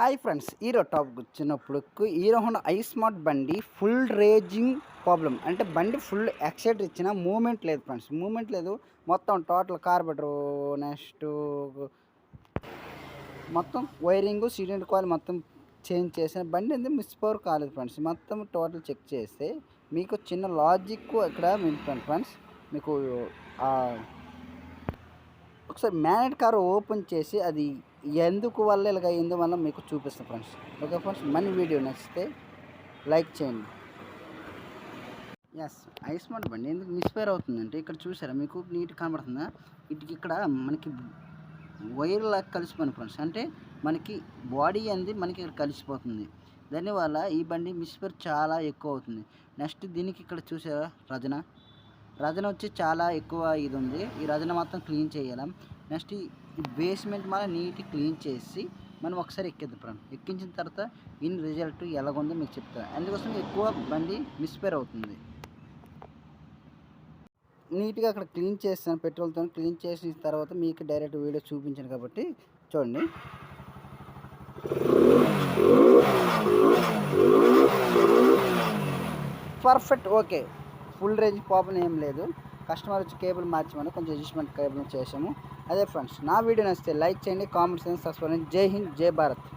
Hi friends, hero topic వచ్చినప్పుడు hero Honda I smart బండి full raising problem. అంటే బండి ఫుల్ ఎక్సైటర్ ఇచ్చిన మూమెంట్ లేదు ఫ్రెండ్స్, మూమెంట్ లేదు. మొత్తం టోటల్ కార్బెటరు, నెక్స్ట్ మొత్తం వైరింగ్, సీడెంట్ కాయిల్ మొత్తం చేంజ్ చేసిన బండి అనేది మిస్ పవర్ కాలేదు ఫ్రెండ్స్. మొత్తం టోటల్ చెక్ చేస్తే మీకు చిన్న లాజిక్ ఇక్కడ వింటాను ఫ్రెండ్స్. మీకు ఒకసారి మ్యాగ్నెట్ కార్ ఓపెన్ చేసి అది ఎందుకు వల్ల ఇలాగ ఎందువల్ల మీకు చూపిస్తాను ఫ్రెండ్స్. ఓకే ఫ్రెండ్స్, మన వీడియో నచ్చితే లైక్ చేయండి. ఎస్, ఐ స్మార్ట్ బండి ఎందుకు మిస్ఫైర్ అవుతుందంటే ఇక్కడ చూసారా, మీకు నీట్ కనబడుతుందా? ఇక్కడ మనకి వైర్ లాగా కలిసిపోయింది ఫ్రెండ్స్. అంటే మనకి బాడీ అనేది మనకి ఇక్కడ కలిసిపోతుంది. దానివల్ల ఈ బండి మిస్ఫైర్ చాలా ఎక్కువ అవుతుంది. నెక్స్ట్ దీనికి ఇక్కడ చూసారా రజన వచ్చి చాలా ఎక్కువ ఇది ఉంది. ఈ రజన మొత్తం క్లీన్ చేయాలి. నెక్స్ట్ ఈ బేస్మెంట్ మన నీట్గా క్లీన్ చేసి మనం ఒకసారి ఎక్కిద్దాం. ఎక్కించిన తర్వాత ఇన్ రిజల్ట్ ఎలాగుందో మీకు చెప్తాను. అందుకోసం ఎక్కువ బండి మిస్ఫైర్ అవుతుంది. నీట్గా అక్కడ క్లీన్ చేస్తాను, పెట్రోల్తో క్లీన్ చేసిన తర్వాత మీకు డైరెక్ట్ వీడియో చూపించాను కాబట్టి చూడండి. Perfect, okay, full range problem ఏం లేదు. కస్టమర్ వచ్చి కేబుల్ మార్చమని కొంచెం అడ్జస్ట్మెంట్ కేబుల్ చేసాము. అదే ఫ్రెండ్స్, నా వీడియో నచ్చితే లైక్ చేయండి, కామెంట్స్ చేయండి, సబ్స్క్రైబ్ చేయండి. జై హింద్, జై భారత్.